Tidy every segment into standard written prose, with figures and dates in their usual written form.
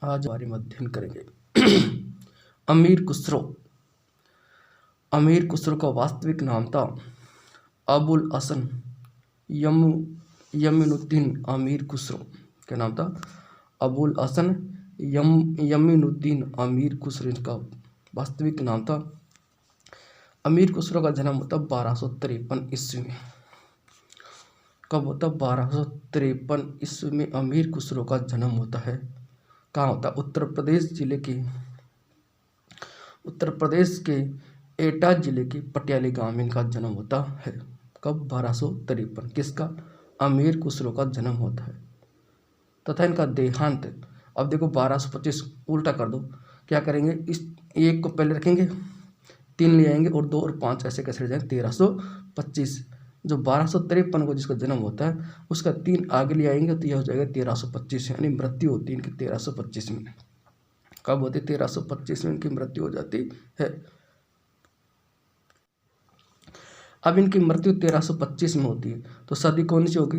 आज हमारे में अध्ययन करेंगे अमीर खुसरो। अमीर खुसरो का वास्तविक नाम था अबुल हसन यमीनुद्दीन अमीर खुसरो। क्या नाम था? अबुल हसन यमीनुद्दीन अमीर खुसरो इनका वास्तविक नाम था। अमीर खुसरो का जन्म होता 1253 ईस्वी में। कब होता? 1253 ईस्वी में अमीर खुसरो का जन्म होता है। कहाँ होता? उत्तर प्रदेश के एटा जिले के पटियाली गांव में इनका जन्म होता है। कब? 1253। किसका? अमीर खुसरो का जन्म होता है तथा इनका देहांत। अब देखो 1225 उल्टा कर दो, क्या करेंगे? इस एक को पहले रखेंगे, 3 ले आएंगे और 2 और 5 ऐसे कैसे जाएंगे? 1325। जो 1253 को जिसका जन्म होता है उसका 3 आगे ले आएंगे तो यह हो जाएगा 1325, यानी मृत्यु होती है इनकी 1325 में। कब होती? 1325 में इनकी मृत्यु हो जाती है। अब इनकी मृत्यु 1325 में होती है तो सदी कौन सी होगी?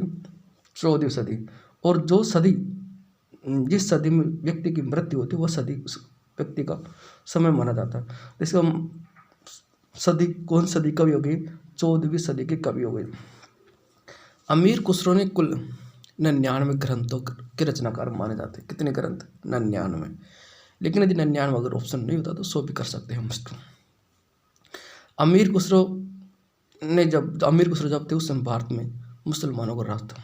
14वीं सदी। और जो सदी, जिस सदी में व्यक्ति की मृत्यु होती है वह सदी उस व्यक्ति का समय माना जाता है। इसका सदी कौन सदी कभी होगी? 14वीं सदी की कवि हो गई। अमीर खुसरो ने कुल 99 ग्रंथों के रचनाकार माने जाते हैं। कितने ग्रंथ? 99। लेकिन यदि 99 अगर ऑप्शन नहीं होता तो 100 भी कर सकते हैं हम इसको। अमीर खुसरो जब थे उस समय भारत में मुसलमानों का राज था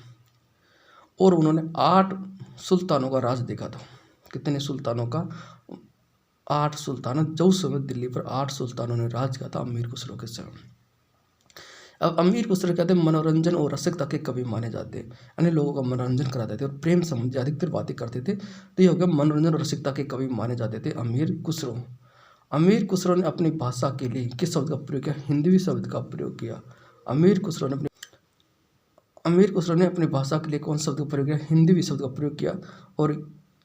और उन्होंने 8 सुल्तानों का राज देखा था। कितने सुल्तानों का? 8 सुल्तानों। जो उस समय दिल्ली पर 8 सुल्तानों ने राज किया था अमीर खुसरो के समय। अब अमीर खुसरो कहते हैं मनोरंजन और रसिकता के कवि माने जाते हैं, यानी लोगों का मनोरंजन कराते थे और प्रेम संबंधी अधिकतर बातें करते थे। तो ये हो गया मनोरंजन और रसिकता के कवि माने जाते थे अमीर खुसरो। अमीर खुसरो ने अपनी भाषा के लिए किस शब्द का प्रयोग किया? हिंदवी शब्द का प्रयोग किया। अमीर खुसरो ने अपनी भाषा के लिए कौन शब्द का प्रयोग किया? हिंदवी शब्द का प्रयोग किया और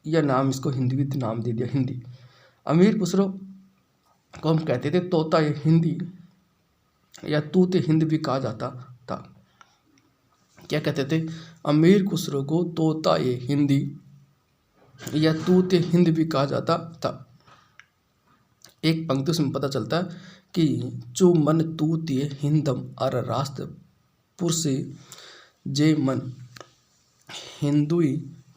यह नाम इसको हिंदवी नाम दे दिया, हिंदी। अमीर खुसरो को हम कहते थे तोता ये हिंदी या तूते हिंद भी कहा जाता था। क्या कहते थे? अमीर खुसरो को तोता ये हिंदी या तूते हिंद भी कहा जाता था। एक पंक्ति उसमें पता चलता है कि चू मन तूते हिंदम अर राष्ट्र पुरुषे जे मन हिंदुई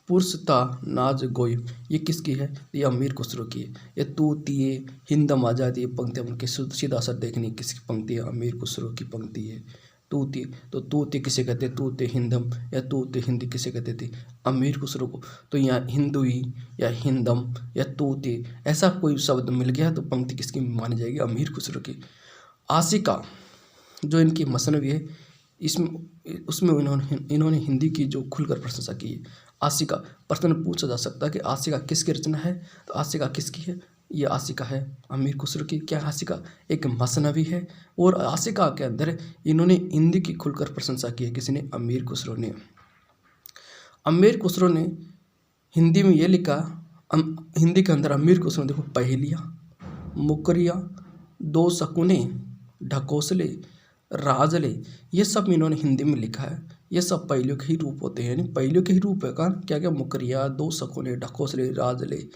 पुरुषता नाज गोई। ये किसकी है? ये अमीर खुसरो की है। ये तूतिए हिंदम आजादी, ये पंक्ति उनके सीधा असर देखनी किसकी पंक्ति है? अमीर खुसरो की पंक्ति है। तूती, तो तूते किसे कहते? तूते हिंदम या तूते हिंदी किसे कहते थे? अमीर खुसरो को। तो यहाँ हिंदुई या हिंदम या तूते ऐसा कोई शब्द मिल गया तो पंक्ति किसकी मानी जाएगी? अमीर खुसरो की। आशिका जो इनकी मसनवी है उसमें इन्होंने हिंदी की जो खुलकर प्रशंसा की है। आशिका प्रश्न पूछा जा सकता है कि आशिका किसकी रचना है? तो आशिका किसकी है? ये आशिका है अमीर खुसरो की। क्या आशिका? एक मसनवी है और आशिका के अंदर इन्होंने हिंदी की खुलकर प्रशंसा की है। किसने? अमीर खुसरो ने। अमीर खुसरो ने हिंदी में ये लिखा, हिंदी के अंदर अमीर खुसरो देखो पहेलियाँ, मुकरिया, 2 शकुने, ढकोसले, राजले, ये सब इन्होंने हिंदी में लिखा है। ये सब पहेलियों के ही रूप होते हैं, यानी पहेलियों के ही रूप है। का क्या क्या? मुकरिया, 2 शकुने, ढकोसले, राजले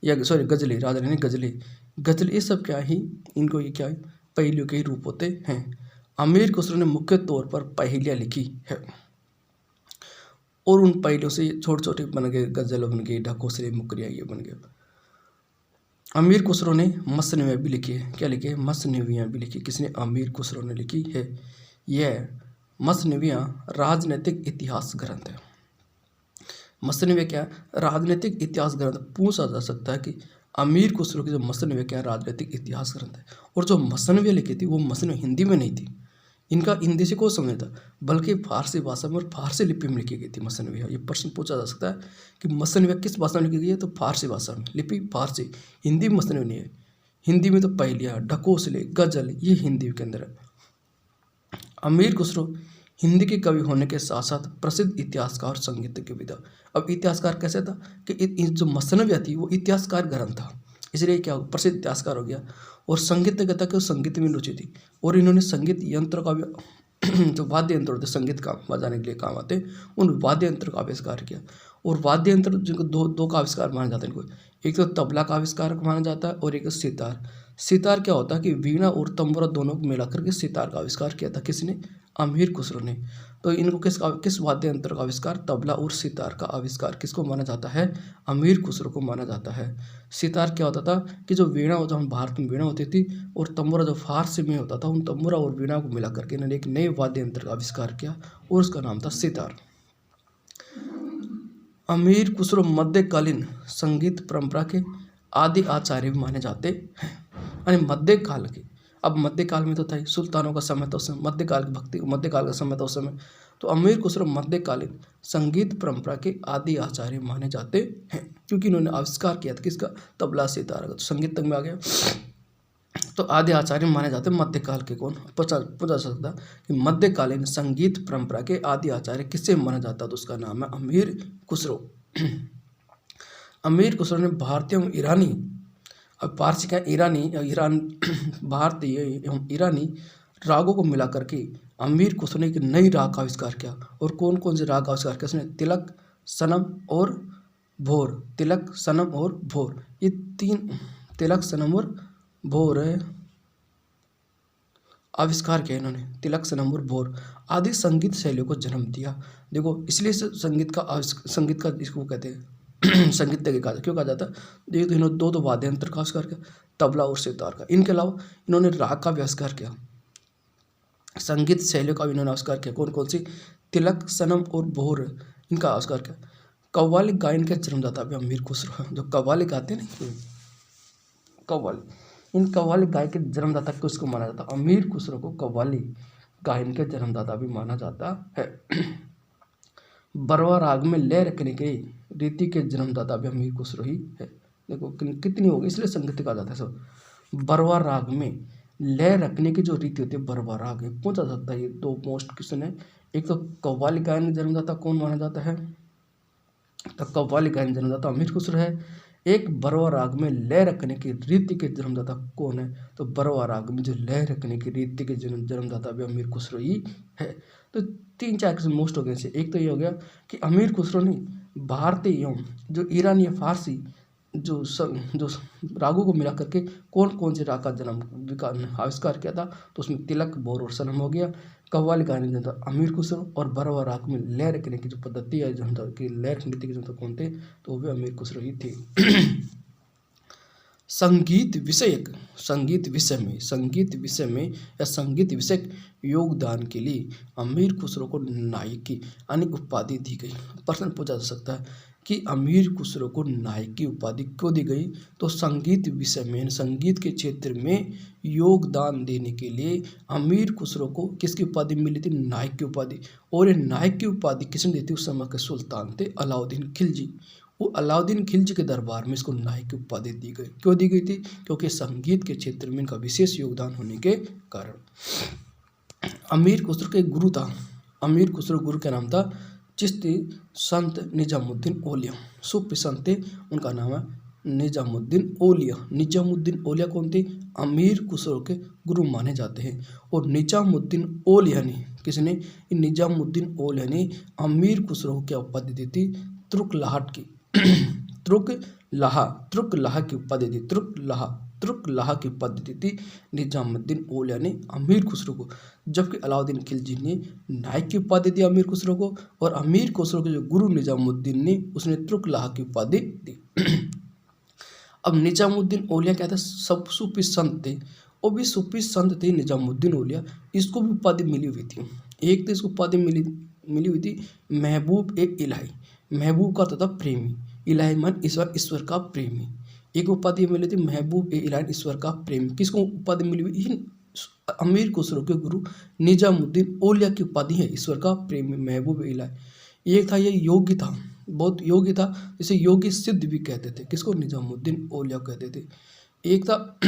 या सॉरी गजले, राजले नहीं गजले, ये सब क्या ही इनको ये क्या है? पहेलियों के ही रूप होते हैं। अमीर खुसरो ने मुख्य तौर पर पहेलियाँ लिखी है और उन पहेलियों से छोटे छोटे बन गए, गजल बन गए, ढकोसले, मुकरिया ये बन गए। अमीर खुसरो ने मसनवियाँ भी लिखी है। क्या लिखी है? मसनवियाँ भी लिखी। किसने? अमीर खुसरो ने लिखी है। यह मसनवियाँ राजनीतिक इतिहास ग्रंथ है। मसनवियाँ क्या? राजनीतिक इतिहास ग्रंथ। पूछा जा सकता है कि अमीर खुसरो की जो मसनवियाँ क्या? राजनीतिक इतिहास ग्रंथ है। और जो मसनवियाँ लिखी थी वो मसनवियाँ हिंदी में नहीं थी, इनका हिंदी से कोई समझ था, बल्कि फारसी भाषा में और फारसी लिपि में लिखी गई थी मसनवियाँ। ये प्रश्न पूछा जा सकता है कि मसनवियाँ किस भाषा में लिखी गई है? तो फारसी भाषा में, लिपि फारसी, हिंदी में मसनवियाँ नहीं है। हिंदी में तो पहेलियाँ, ढकोसले, गजल ये हिंदी के अंदर है। अमीर खुसरो हिंदी के कवि होने के साथ साथ प्रसिद्ध इतिहासकार और संगीतज्ञ भी था। अब इतिहासकार कैसे था कि जो मसनवियाँ थी वो इतिहासकार ग्रंथ था, इसलिए क्या प्रसिद्ध इतिहासकार हो गया। और संगीतज्ञता के संगीत में रुचि थी और इन्होंने संगीत यंत्र का भी जो वाद्य यंत्र होते संगीत का बजाने के लिए काम आते उन वाद्य यंत्र का आविष्कार किया और वाद्य यंत्र जिनको दो दो का आविष्कार माना जाता है इनको, एक तो तबला का आविष्कार माना जाता है और एक सितार। सितार क्या होता है कि वीणा और तंबूरा दोनों को मिला करके सितार का आविष्कार किया था, किसने? अमीर खुसरो ने। तो इनको किस वाद्य यंत्र का आविष्कार, तबला और सितार का आविष्कार किसको माना जाता है? अमीर खुसरो को माना जाता है। सितार क्या होता था कि जो वीणा होता, हम भारत में वीणा होती थी, और तंबूरा जो फारसी में होता था, उन तंबूरा और वीणा को मिला करके इन्होंने एक नए वाद्य यंत्र का आविष्कार किया और उसका नाम था सितार। अमीर खुसरो मध्यकालीन संगीत परंपरा के आदि आचार्य भी माने जाते हैं। यानी मध्यकाल के, अब मध्यकाल में तो था ही, सुल्तानों का समय था उस समय, मध्यकाल की भक्ति मध्यकाल का समय था उस समय। तो अमीर खुसरो मध्यकालीन संगीत परंपरा के आदि आचार्य माने जाते हैं, क्योंकि इन्होंने आविष्कार किया था किसका? तबला सितार का। तो संगीत तक में आ गया। तो आदि आचार्य माने जाते हैं मध्यकाल के। कौन पूछा सकता कि मध्यकालीन संगीत परंपरा के आदि आचार्य किससे माना जाता? तो उसका नाम है अमीर खुसरो। अमीर खुसरो ने भारतीय एवं ईरानी, अब पारसी का ईरान भारतीय एवं ईरानी रागों को मिला करके अमीर खुसरो ने एक नई राग का आविष्कार किया। और कौन कौन से राग का आविष्कार किया उसने? तिलक, सनम और भोर। तिलक, सनम और भोर, ये तीन, तिलक, सनम और भोर आविष्कार किया इन्होंने। तिलक, सनम और भोर आदि संगीत शैलियों को जन्म दिया। देखो इसलिए संगीत का इसको कहते हैं संगीतज्ञ कहा, क्यों कहा जाता है? देखो इन्होंने दो वाद्य यंत्र का आविष्कार किया, तबला और सितार का। इनके अलावा इन्होंने राग का भी आविष्कार किया, संगीत शैलियों का भी इन्होंने आविष्कार किया। कौन कौन सी? तिलक, सनम और भोर, इनका आविष्कार किया। कव्वाली गायन के जन्मदाता भी अमीर खुसरो, जो कव्वाली गाते हैं ना, कव्वाली, इन कव्वाली गायन के जन्मदाता किसको माना जाता है? अमीर खुसरो को कव्वाली गायन के जन्मदाता भी माना जाता है। बरवा राग में लय रखने के रीति के जन्मदाता भी अमीर खुसरो ही है। देखो कितनी होगी, इसलिए संगीत कहा जाता है सब। बरवा राग में लय रखने की जो रीति होती है, बरवा राग है। पूछा सकता है ये दो मोस्ट क्वेश्चन है। एक तो कव्वाली गायन के जन्मदाता कौन माना जाता है? तो कव्वाली गायन जन्मदाता अमीर खुसरो है। एक बरवा राग में लय रखने की रीति के जन्मदाता कौन है? तो बरवा राग में जो लय रखने की रीति के जन्मदाता भी अमीर खुसरो ही है। तो 3-4 क्वेश्चन मोस्ट हो गए से। एक तो ये हो गया कि अमीर खुसरो ने भारतीय एवं जो ईरानी या फारसी जो रागों को मिला करके कौन कौन से राग का आविष्कार किया था? तो उसमें तिलक, भोर और सनम हो गया। कव्वाली गायन जो था अमीर खुसरो, और बरवा राग में लय रखने की जो पद्धति है, जो कि लय रखने की जो कौन थे? तो वो भी अमीर खुसरो ही थे। संगीत विषय में या संगीत विषयक योगदान के लिए अमीर खुसरो को नायक की यानी उपाधि दी गई। प्रश्न पूछा जा सकता है कि अमीर खुसरो को नायक की उपाधि क्यों दी गई? तो संगीत विषय में, संगीत के क्षेत्र में योगदान देने के लिए अमीर खुसरो को किसकी उपाधि मिली थी? नायक की उपाधि। और ये नायक की उपाधि किसने दी थी? उस समय के सुल्तान थे अलाउद्दीन खिलजी। वो अलाउद्दीन खिलजी के दरबार में इसको नायक की उपाधि दी गई। क्यों दी गई थी? क्योंकि संगीत के क्षेत्र में इनका विशेष योगदान होने के कारण। अमीर खुसरो के गुरु था, अमीर खुसरो गुरु का नाम था चिश्ती संत निजामुद्दीन औलिया। सूफी संत थे, उनका नाम है निजामुद्दीन औलिया। निजामुद्दीन औलिया कौन थे? अमीर खुसरो के गुरु माने जाते हैं। और निजामुद्दीन औलिया ने किसने? निजामुद्दीन औलिया ने अमीर खुसरो को क्या उपाधि दी थी? तुर्कलाहट की तुर्कलाहा की उपाधि दी। तुर्कलाहा की उपाधि दी थी निजामुद्दीन औलिया ने अमीर खुसरो को। जबकि अलाउद्दीन खिलजी ने नायक की उपाधि दी अमीर खुसरो को, और अमीर खुसरो के जो गुरु निजामुद्दीन ने उसने तुर्कलाहा की उपाधि दी। अब निजामुद्दीन औलिया क्या थे? सब सूफी संत थे, वो भी सूफी संत थे निजामुद्दीन औलिया। इसको भी उपाधि मिली हुई थी। एक तो इसको उपाधि मिली हुई थी महबूब ए इलाही। महबूब का तथा प्रेमी, इलाही मन ईश्वर का प्रेमी। एक उपाधि मिली थी महबूब ए इलाही, ईश्वर का प्रेमी। किसको उपाधि मिली हुई? अमीर खुसरो के गुरु निजामुद्दीन औलिया की उपाधि है ईश्वर का प्रेमी, महबूब ए इलाही। एक था ये योगी था, बहुत योगी था, जिसे योगी सिद्ध भी कहते थे। किसको? निजामुद्दीन औलिया कहते थे। एक था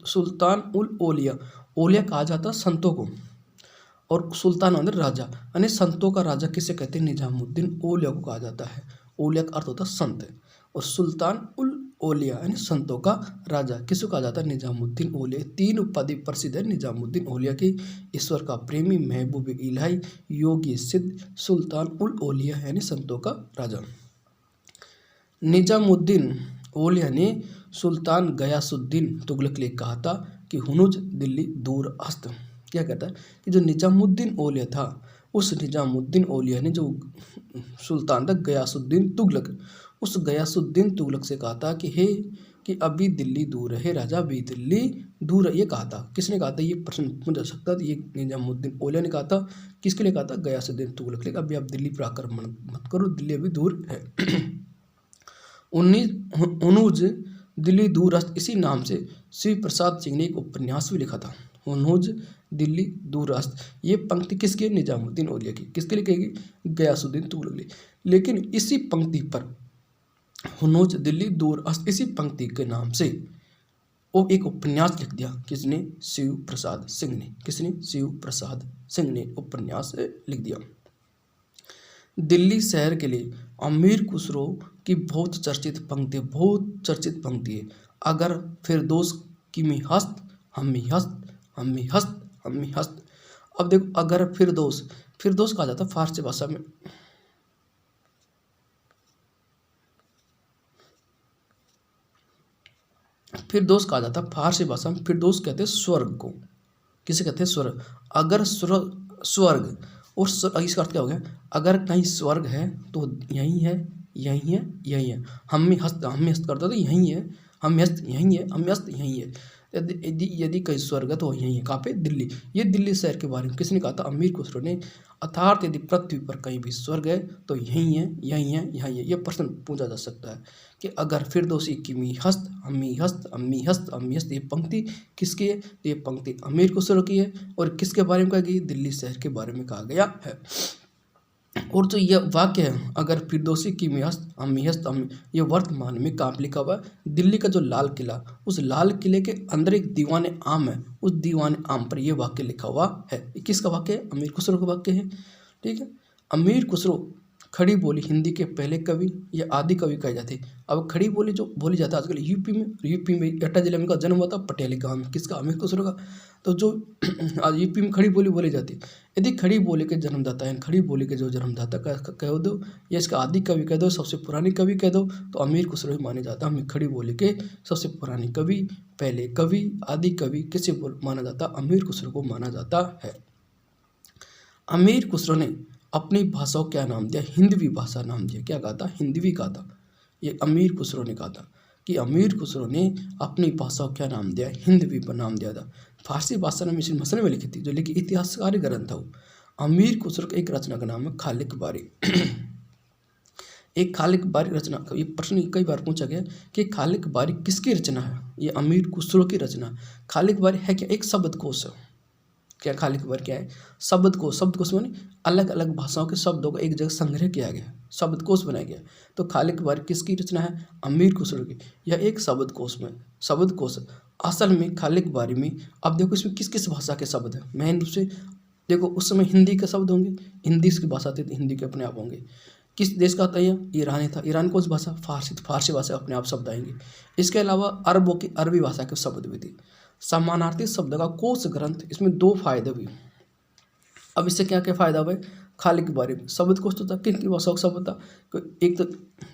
सुल्तान उल औलिया। औलिया कहा जाता संतों को, और सुल्तान अंदर राजा, यानी संतों का राजा किसे कहते हैं? निजामुद्दीन औलिया को कहा जाता है। औलिया का अर्थ होता है संत, और सुल्तान उल औलिया यानी संतों का राजा किसको कहा जाता है? निजामुद्दीन औलिया। 3 उपाधि प्रसिद्ध है निजामुद्दीन औलिया की, ईश्वर का प्रेमी, महबूब इलाही, योगी सिद्ध, सुल्तान उल औलिया यानी संतों का राजा। निजामुद्दीन औलिया ने सुल्तान गयासुद्दीन तुगलक के लिए कहा था कि हुनूज दिल्ली दूर अस्त। क्या कहता है कि जो निजामुद्दीन औलिया था, उस निजामुद्दीन औलिया ने जो सुल्तान था गयासुद्दीन तुगलक, उस गयासुद्दीन तुगलक से कहा था कि हे कि अभी दिल्ली दूर है राजा, अभी दिल्ली दूर है। ये कहा था, किसने कहा था? ये प्रश्न पूछा सकता था। ये निजामुद्दीन औलिया ने कहा था। किसके लिए कहा था? गयासुद्दीन तुगलक के लिए। अभी आप दिल्ली पर आक्रमण मत करो, दिल्ली अभी दूर है। 19 दिल्ली दूर अस्त, इसी नाम से शिव प्रसाद सिंह ने एक उपन्यास भी लिखा था, हुनूज दिल्ली दूर अस्त। ये पंक्ति किसकी है? निजामुद्दीन औलिया की। किसके लिए कहेगी? गयासुद्दीन तुगलक के लिए। लेकिन इसी पंक्ति पर हुनूज दिल्ली दूर अस्त, इसी पंक्ति के नाम से वो एक उपन्यास लिख दिया। किसने? शिव प्रसाद सिंह ने। किसने? शिव प्रसाद सिंह ने उपन्यास लिख दिया। दिल्ली शहर के लिए अमीर खुसरो की बहुत चर्चित पंक्ति है, अगर फिरदौस की मी हस्त हम्मी हस्त हम्मी हस्त हम्मी हस्त। अब देखो, अगर फिरदौस कहा जाता फारसी भाषा में, फिरदौस कहा जाता फारसी भाषा में। फिरदौस कहते हैं स्वर्ग को। किसे कहते हैं? स्वर्ग। अगर स्वर्ग और इसका अर्थ क्या हो गया? अगर कहीं स्वर्ग है तो यही है, यही है, यही है। हम हस्त करता तो यही है, हम हस्त यही है, हम हस्त यही है। यदि कहीं स्वर्ग है तो यही है। कहाँ पे? दिल्ली। ये दिल्ली शहर के बारे में किसने कहा था? अमीर खुसरो ने। अर्थात यदि पृथ्वी पर कहीं भी स्वर्ग है तो यही है, यही है, यही है। ये प्रश्न पूछा जा सकता है कि अगर फिरदौसी की मी हस्त अम्मी हस्त अम्मी हस्त अम्मी हस्त, ये पंक्ति किसकी है? तो ये पंक्ति अमीर खुसरो की है। और किसके बारे में कहा गया? दिल्ली शहर के बारे में कहा गया है। और जो यह वाक्य है, अगर फिरदौसी की मी हस्त अम्मी हस्त अम्मी, ये वर्तमान में कहाँ पे लिखा हुआ है? दिल्ली का जो लाल किला, उस लाल किले के अंदर एक दीवान आम है, उस दीवान आम पर यह वाक्य लिखा हुआ है। ये किसका वाक्य है? अमीर खुसरो का वाक्य है। ठीक है। अमीर खुसरो खड़ी बोली हिंदी के पहले कवि या आदि कवि कहे जाते हैं। अब खड़ी बोली जो बोली जाता है आजकल यूपी में एटा जिले में का जन्म हुआ था, पटेली गाँव में। किसका? अमीर खुसरो का। तो जो आज यूपी में खड़ी बोली बोली जाती है, यदि खड़ी बोली के जन्मदाता है, खड़ी बोली के जो जन्मदाता कह दो या इसका आदि कवि कह दो, सबसे पुरानी कवि कह दो, तो अमीर खुसरो ही माने जाता है। हमें खड़ी बोली के सबसे पुरानी कवि, पहले कवि, आदि कवि किसे माना जाता? अमीर खुसरो को माना जाता है। अमीर खुसरो ने अपनी भाषा को क्या नाम दिया? हिंदवी भाषा नाम दिया। क्या कहा था? हिंदवी कहा था। ये अमीर खुसरो ने कहा था कि अमीर खुसरो ने अपनी भाषा को क्या नाम दिया? हिंदवी पर नाम दिया था। फारसी भाषा में मिशन मसले में लिखी थी, जो लिखी इतिहासकारी ग्रंथ था वो। अमीर खुसरो के एक रचना का नाम है खालिक बारी। एक खालिक बारी रचना, ये प्रश्न कई बार पूछा गया कि खालिक बारी किसकी रचना है? ये अमीर खुसरो की रचना। खालिक बारी है क्या? एक शब्दकोश है। क्या खालिक बारी क्या है? शब्दकोश माने अलग अलग भाषाओं के शब्दों का एक जगह संग्रह किया गया, शब्दकोश बनाया गया। तो खालिक बारी किसकी रचना है? अमीर खुसरो की। यह एक शब्दकोश असल में खालिक बारी में। अब देखो इसमें किस किस भाषा के शब्द हैं। मेन रूप से देखो, उस समय हिंदी के शब्द होंगे, हिंदी की भाषा थी तो हिंदी के अपने आप होंगे। किस देश का था? यह ईरानी था। ईरान कौन सी भाषा? फारसी। फारसी भाषा अपने आप शब्द आएंगे। इसके अलावा अरबों की अरबी भाषा के शब्द भी थे। समानार्थी शब्द का कोश ग्रंथ, इसमें 2 फायदे हुए। अब इससे क्या क्या फायदा हुआ? खालिक बारी में शब्दकोश तो था, किन की भाषा का शब्द था? एक तो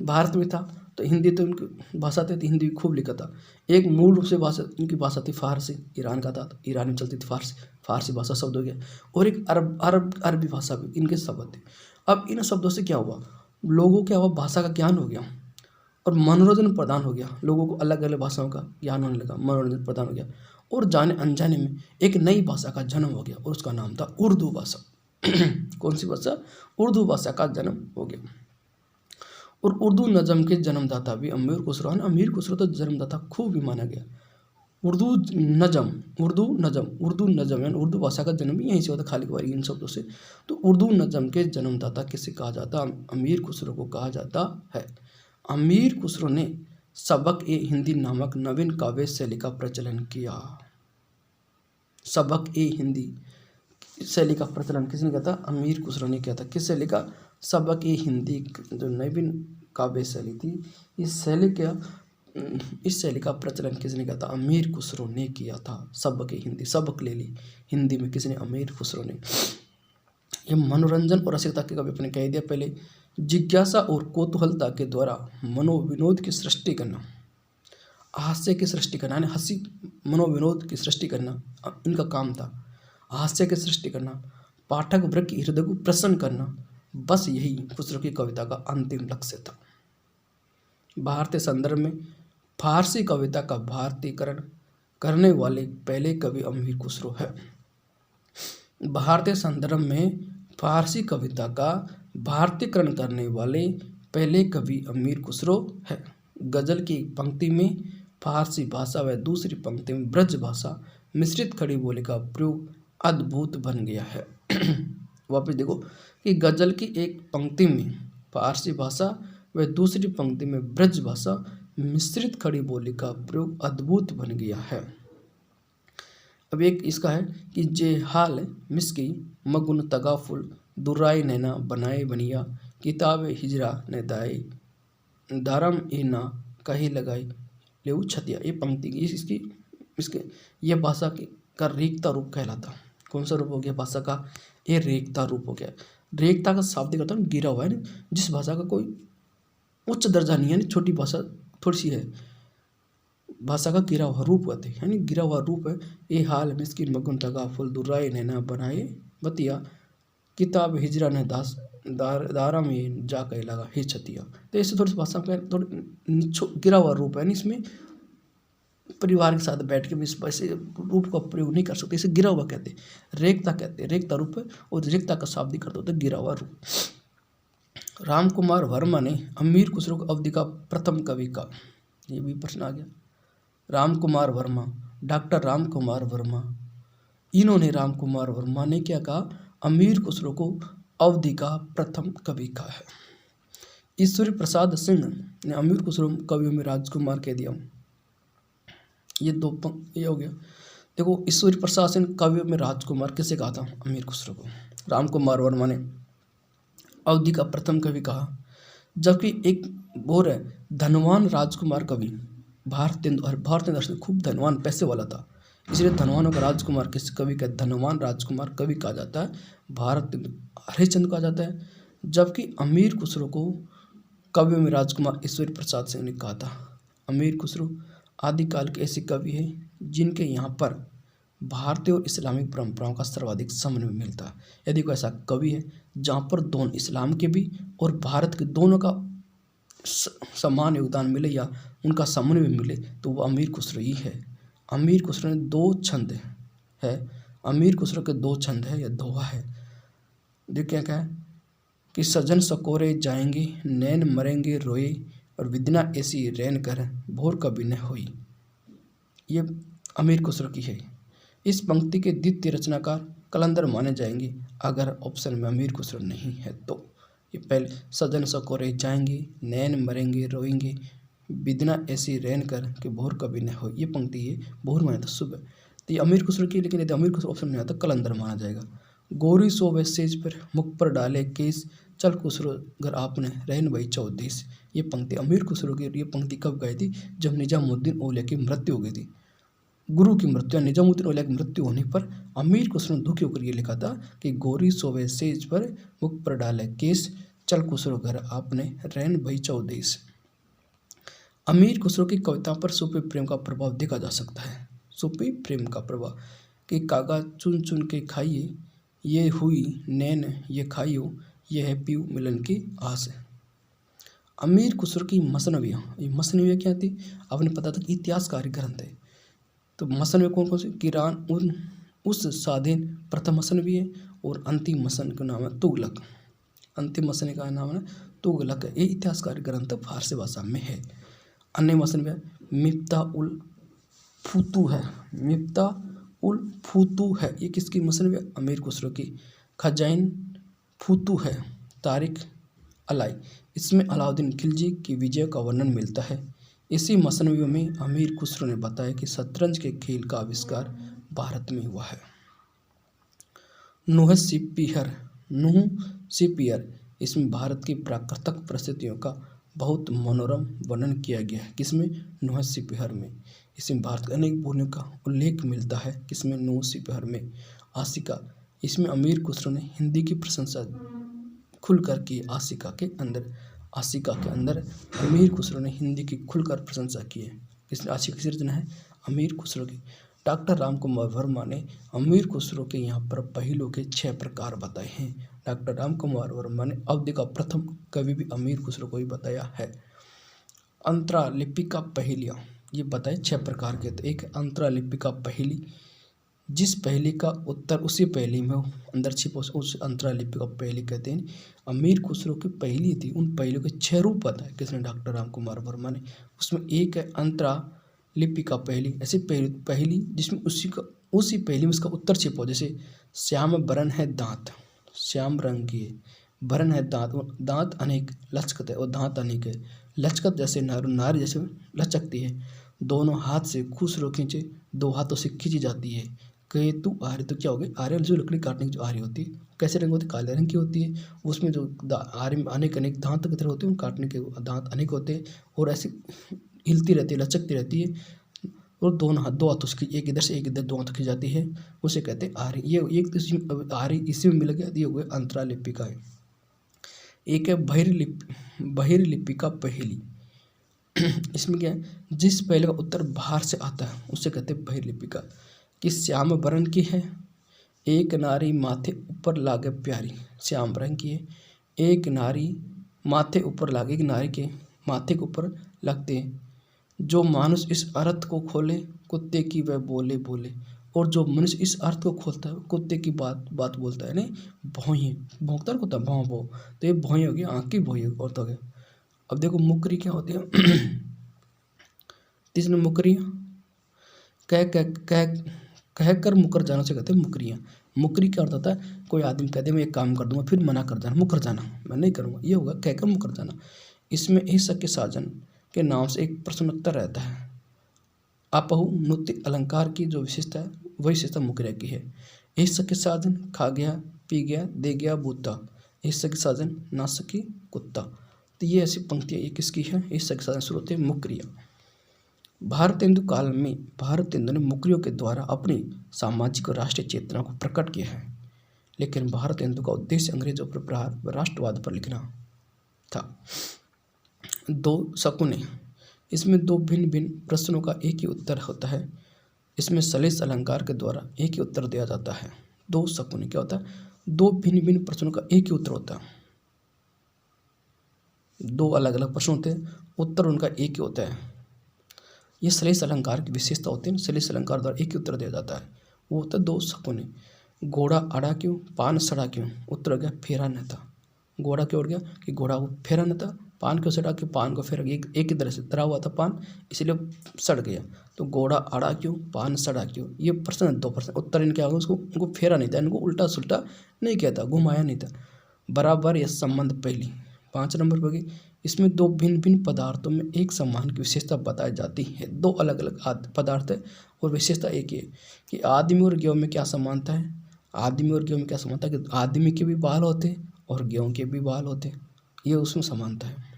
भारत में था तो हिंदी तो उनकी भाषा थी, तो हिंदी खूब लिखा था। एक मूल रूप से भाषा उनकी भाषा थी फारसी, ईरान का था तो ईरान में चलती थी फारसी भाषा शब्द हो गया। और एक अरबी भाषा भी इनके शब्द थे। अब इन शब्दों से क्या हुआ? लोगों को क्या हुआ? भाषा का ज्ञान हो गया और मनोरंजन प्रदान हो गया। लोगों को अलग अलग भाषाओं का ज्ञान होने लगा, मनोरंजन प्रदान हो गया। और जाने अनजाने में एक नई भाषा का जन्म हो गया और उसका नाम था उर्दू भाषा। कौन सी भाषा? उर्दू भाषा का जन्म हो गया। और उर्दू नज़म के जन्मदाता भी अमीर खुसरो है। अमीर खुसरो तो जन्मदाता खूब भी माना गया। उर्दू नज़म यानी उर्दू भाषा का जन्म भी यहीं से होता, खालिक बारी इन शब्दों से। तो उर्दू नज़म के जन्मदाता किसे कहा जाता? अमीर खुसरो को कहा जाता है। अमीर खुसरो ने सबक ए हिंदी नामक नवीन काव्य शैली का प्रचलन किया। सबक ए हिंदी शैली का प्रचलन किसने किया था? अमीर खुसरो ने किया था। किस शैली का? सबक ए हिंदी, जो नवीन काव्य शैली थी, इस शैली का प्रचलन किसने किया था? अमीर खुसरो ने किया था। सबक ए हिंदी, सबक ले ली हिंदी में किसने? अमीर खुसरो ने। ये मनोरंजन और रसिकता के कवि अपने कह दिया पहले। जिज्ञासा और कौतूहलता के द्वारा मनोविनोद की सृष्टि करना, हास्य की सृष्टि करना, यानी हंसी मनोविनोद की सृष्टि करना इनका काम था। हास्य की सृष्टि करना, पाठक वर्ग के हृदय को प्रसन्न करना, बस यही खुसरो की कविता का अंतिम लक्ष्य था। भारतीय संदर्भ में फारसी कविता का भारतीयकरण करने वाले पहले कवि अमीर खुसरो है। भारतीय संदर्भ में फारसी कविता का भारतीयकरण करने वाले पहले कवि अमीर खुसरो है। गजल की एक पंक्ति में फारसी भाषा व दूसरी पंक्ति में ब्रज भाषा मिश्रित खड़ी बोली का प्रयोग अद्भुत बन गया है। वापस देखो कि गजल की एक पंक्ति में फारसी भाषा व दूसरी पंक्ति में ब्रज भाषा मिश्रित खड़ी बोली का प्रयोग अद्भुत बन गया है। अब एक इसका है कि जे हाल मिसकी मगुन तगाफुल दुर्राय नैना बनाए बनिया किताब हिजरा ने दाए दारम ए ना कही लगाई लेऊ छतिया। ये पंक्ति इसकी इसके यह भाषा का रेखता रूप कहलाता। कौन सा रूप हो गया भाषा का? ये रेखता रूप हो गया। रेखता का शाब्दिक अर्थ गिरा हुआ है, जिस भाषा का कोई उच्च दर्जा नहीं है, छोटी भाषा थोड़ी सी है, भाषा का गिरा हुआ रूप कहते हैं, यानी गिरा हुआ रूप है। ये हाल मिस्किन मगुन तगा फुल दुर्राए नैना बनाए बतिया किताब हिजरा ने दारा में जा कर लगा हे छतिया। तो ऐसे थोड़ी सी भाषा का थोड़ी गिरा हुआ रूप है, इसमें परिवार के साथ बैठ के भी इस ऐसे रूप का प्रयोग नहीं कर सकते, इसे गिरा हुआ कहते हैं, रेखता कहते हैं, रेखता रूप है। और रेखता का शाब्दिक अर्थ होता है गिरा हुआ रूप। राम कुमार वर्मा ने अमीर खुसरो अवधि का प्रथम कवि का, ये भी प्रश्न आ गया। राम कुमार वर्मा, डॉक्टर राम कुमार वर्मा, इन्होंने राम कुमार वर्मा ने क्या कहा? अमीर खुसरो को अवधि का प्रथम कवि कहा है। ईश्वरी प्रसाद सिंह ने अमीर खुसरो कवियों में राजकुमार कह दिया। ये हो गया। देखो ईश्वरी प्रसाद सिंह कवियों में राजकुमार किसे कहा था? अमीर खुसरो को। राम कुमार वर्मा ने अवधि का प्रथम कवि कहा। जबकि एक और है धनवान राजकुमार कवि, भारतीय दर्शन खूब धनवान पैसे वाला था, इसलिए धनवानों का राजकुमार किस कवि का? धनवान राजकुमार कवि कहा जाता है, भारत हरिश्चंद्र कहा जाता है। जबकि अमीर खुसरो को कवियों में राजकुमार ईश्वरी प्रसाद सिंह ने कहा था। अमीर खुसरो आदिकाल के ऐसे कवि हैं जिनके यहाँ पर भारतीय और इस्लामिक परंपराओं का सर्वाधिक समन्वय मिलता है। यदि कोई ऐसा कवि है जहाँ पर दोनों इस्लाम के भी और भारत के दोनों का समान योगदान मिले या उनका समन्वय मिले, तो वो अमीर खुसरो ही है। अमीर खुसरो ने दो छंद है, अमीर खुसरो के दो छंद है या दोहा है। देखिए क्या है कि सजन सकोरे जाएंगे नैन मरेंगे रोए और विदना ऐसी रैन कर भोर कभी न हुई। ये अमीर खुसरो की है। इस पंक्ति के द्वितीय रचनाकार कलंदर माने जाएंगे अगर ऑप्शन में अमीर खुसरो नहीं है तो। ये पहले सजन सकोरे जाएंगे नैन मरेंगे रोएंगे विदना ऐसी रैन कर के भोर कभी न हो। ये पंक्ति है भोर माने तो सुबह, तो ये अमीर खुसरो की। लेकिन यदि अमीर खुसरो ऑप्शन नहीं आता कलंदर माना जाएगा। गोरी सोवे सेज पर मुख पर डाले केस चल खुसरो घर आपने रहन भाई चौदेश। ये पंक्ति अमीर खुसरो की। ये पंक्ति कब गई थी? जब निजामुद्दीन औलिया की मृत्यु हो गई थी, गुरु की मृत्यु। निजामुद्दीन औलिया की मृत्यु होने पर अमीर खुसरो ने दुखी होकर ये लिखा था कि गोरी सोवे सेज पर मुख पर डाले केस चल खुसरो घर आपने रहन भाई चौदेश। अमीर खुसरो की कविताओं पर सूफी प्रेम का प्रभाव देखा जा सकता है। सूफी प्रेम का प्रभाव कि कागा चुन चुन के खाइए, ये हुई नैन ये खाइयो, ये है पीऊ मिलन की आस। अमीर खुसरो की मसनवियाँ, ये मसनवियाँ क्या थी? आपने पता था कि इतिहासकारी ग्रंथ है। तो मसनवियाँ कौन कौन सी? किरान उस साधीन प्रथम मसनवी है और अंतिम मसन का नाम है तुगलक। अंतिम मसनवी का नाम है तुगलक है। ये इतिहासकारी ग्रंथ फारसी भाषा में है। अन्य मसनवियाँ मिफ्ता उल फुतू है, मिफ्ता उल फुतू है। ये किसकी मसनवियाँ? अमीर खुसरो की। खजाइन फुतू है तारिक अलाई, इसमें अलाउद्दीन खिलजी की विजय का वर्णन मिलता है। इसी मसनवियों में अमीर खुसरो ने बताया कि शतरंज के खेल का आविष्कार भारत में हुआ है। नुह सिपियर, इसमें भारत की प्राकृतिक परिस्थितियों का बहुत मनोरम वर्णन किया गया है। किसमें? नुह सिपियर में। इसमें भारत के अनेक बोलियों का उल्लेख मिलता है। किसमें? नुह सिपियर में। आशिका, इसमें अमीर खुसरो ने हिंदी की प्रशंसा खुलकर की आशिका के अंदर अमीर खुसरो ने हिंदी की खुलकर प्रशंसा की है। किसने आशिका की रचना है? अमीर खुसरो की। डॉक्टर राम कुमार वर्मा ने अमीर खुसरो के यहाँ पर पहलों के 6 प्रकार बताए हैं। डॉक्टर राम कुमार वर्मा ने अवधि का प्रथम कवि भी अमीर खुसरो को ही बताया है। अंतरा लिपि का पहेलियाँ, ये बताए 6 प्रकार के। तो एक अंतरा लिपि का पहेली, जिस पहेली का उत्तर उसी पहेली में अंदर छिपा उस अंतरा लिपि का पहेली कहते हैं। अमीर खुसरो की पहेली थी, उन पहेलियों के 6 रूप बताए किसने? डॉक्टर राम कुमार वर्मा ने। उसमें एक है अंतरा लिपि का पहेली, ऐसी पहेली जिसमें उसी पहेली में उसका उत्तर छिपा हो। जैसे श्याम बरन है दांत, श्याम रंग की है, बरन है दांत, वो दांत अनेक, लचकत है और दांत अनेक है। लचकत जैसे नारी जैसे लचकती है, दोनों हाथ से खुसरो खींचे, 2 हाथों से खींची जाती है। कहे तू आर्य, तो क्या हो गई? आर्य जो लकड़ी काटने की जो आर्य होती है, कैसे रंग होती है? काले रंग की होती है। उसमें जो आर्य में अनेक दांत की तरह होते हैं, उन काटने के दांत अनेक होते हैं और ऐसे हिलती रहती है, लचकती रहती है और 2 हाथों से एक इधर से एक इधर 2 हाथों की जाती है, उसे कहते हैं आर्य। ये एक आर्य इसी में मिल गया, ये हो गया अंतरा लिपि का है। एक है बहिर लिपि का पहेली। इसमें क्या है? जिस पहले का उत्तर बाहर से आता है उसे कहते हैं बहिर लिपि का। कि श्याम बरन की है, एक नारी माथे ऊपर लागे प्यारी, श्याम रंग की है। एक नारी माथे ऊपर लागे, एक नारी के माथे के ऊपर लगते हैं। जो मानुष इस अर्थ को खोले, कुत्ते की वह बोले बोले। और जो मनुष्य इस अर्थ को खोलता है, कुत्ते की बात बोलता है। नहीं, भौंही भौंकता है कुत्ता, भौं भौं, तो ये भौंही होगी, आँख की भौंही और तो गया। अब देखो मुकरी क्या होती है? तीसरी मुकरियाँ कह कह कह कह कर मुकर जाना से कहते हैं मुकरियाँ। मुकरी क्या अर्थ होता है? कोई आदमी कहते मैं एक काम कर दूंगा, फिर मना कर जाना, मुकर जाना, मैं नहीं करूँगा, ये होगा कहकर मुकर जाना। इसमें ईशक के साजन के नाम से एक प्रश्नोत्तर रहता है। अपहु नृत्य अलंकार की जो विशेषता है वही विशेषता मुकरिया की है। ईशक के साजन खा गया, पी गया, दे गया बूता, ईशक के साजन ना सकी कुत्ता। तो ये ऐसी पंक्तियाँ ये किसकी है? ईशक के साजन शुरू होते हैं मुकरिया। भारतेंदु काल में भारतेंदु ने मुकरियों के द्वारा अपनी सामाजिक और राष्ट्रीय चेतना को प्रकट किया है। लेकिन भारतेंदु का उद्देश्य अंग्रेजों पर प्रहार व राष्ट्रवाद पर लिखना था। 2 शकुने, इसमें 2 भिन्न भिन्न प्रश्नों का एक ही उत्तर होता है। इसमें सलेश अलंकार के द्वारा एक ही उत्तर दिया जाता है। 2 शकुने क्या होता है? 2 भिन्न भिन्न प्रश्नों का एक ही उत्तर होता है। 2 अलग अलग प्रश्न होते हैं, उत्तर उनका एक ही होता है। ये सलेश अलंकार की विशेषता होती है। सलेश अलंकार द्वारा एक ही उत्तर दिया जाता है, वो होता है 2 शकुने। घोड़ा अड़ा क्यों, पान सड़ा क्यों? उत्तर हो गया फेरा न था। घोड़ा क्यों उड़ गया? कि घोड़ा को फेरा न था। पान क्यों सड़ा? कि पान को फेरा, एक ही तरह से तरा हुआ था पान, इसलिए सड़ गया। तो घोड़ा अड़ा क्यों, पान सड़ा क्यों? ये प्रश्न 2 प्रश्न, उत्तर इनके आगे उसको उनको फेरा नहीं था, इनको उल्टा सुल्टा नहीं किया था, घुमाया नहीं था। बराबर यह संबंध पहली 5 नंबर पर गई। इसमें 2 भिन्न भिन्न पदार्थों में एक समान की विशेषता बताई जाती है। 2 अलग अलग पदार्थ है और विशेषता एक ही है। कि आदमी और गेहूँ में क्या समानता है? आदमी और गेहूँ में क्या समानता है? कि आदमी के भी बाल होते हैं और गेहूँ के भी बाल होते हैं, ये उसमें समानता है।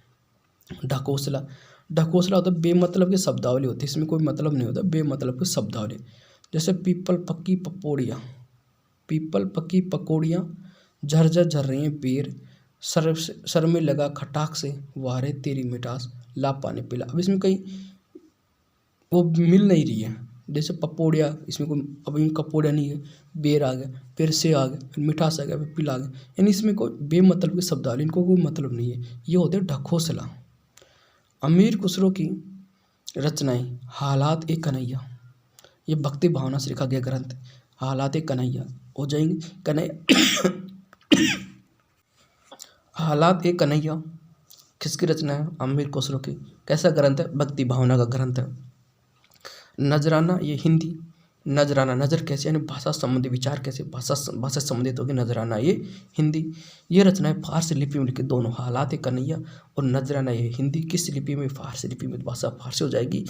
ढकोसला, ढकोसला होता है बेमतलब की शब्दावली होती है, इसमें कोई मतलब नहीं होता, बेमतलब की शब्दावली। जैसे पीपल पक्की पकौड़ियाँ, पीपल पक्की पकौड़ियाँ, झरझर झर रही हैं बेर, सर में लगा खटाक से, वारे तेरी मिठास, ला पानी पिला। अब इसमें कहीं वो मिल नहीं रही है। जैसे पपौड़िया, इसमें कोई अब इन कपौड़िया नहीं है, बेर आ गया, फिर से आ गया, फिर मिठास आ गया, फिर पिला आ गया, यानी इसमें कोई बेमतलब के शब्दावली, इनको कोई मतलब नहीं है। ये होते हैं ढकोसला। अमीर खुसरो की रचनाएं हालात ए कन्हैया, ये भक्ति भावना से लिखा गया ग्रंथ। हालात ए कन्हैया हो जाएंगे कन्हैया। हालात ए कन्हैया किसकी रचना है? अमीर खुसरो की। कैसा ग्रंथ है? भक्ति भावना का ग्रंथ है। नजराना, ये हिंदी। नजराना, नजर कैसे, यानी भाषा संबंधी विचार कैसे भाषा संबंधित होगी, नजराना ये हिंदी। ये रचनाएं फारसी लिपि में लिखी, दोनों हालात कन्हैया और नजराना ये हिंदी। किस लिपि में? फारसी लिपि में, भाषा फारसी हो जाएगी।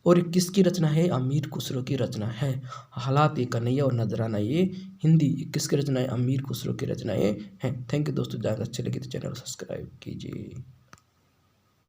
और ये किसकी रचना है? अमीर खुसरो की रचना है। हालात कन्हैया और नजराना ये हिंदी, किसकी रचना है? अमीर खुसरो की रचनाएं हैं। थैंक यू दोस्तों, जानकारी अच्छी लगी तो चैनल को सब्सक्राइब कीजिए।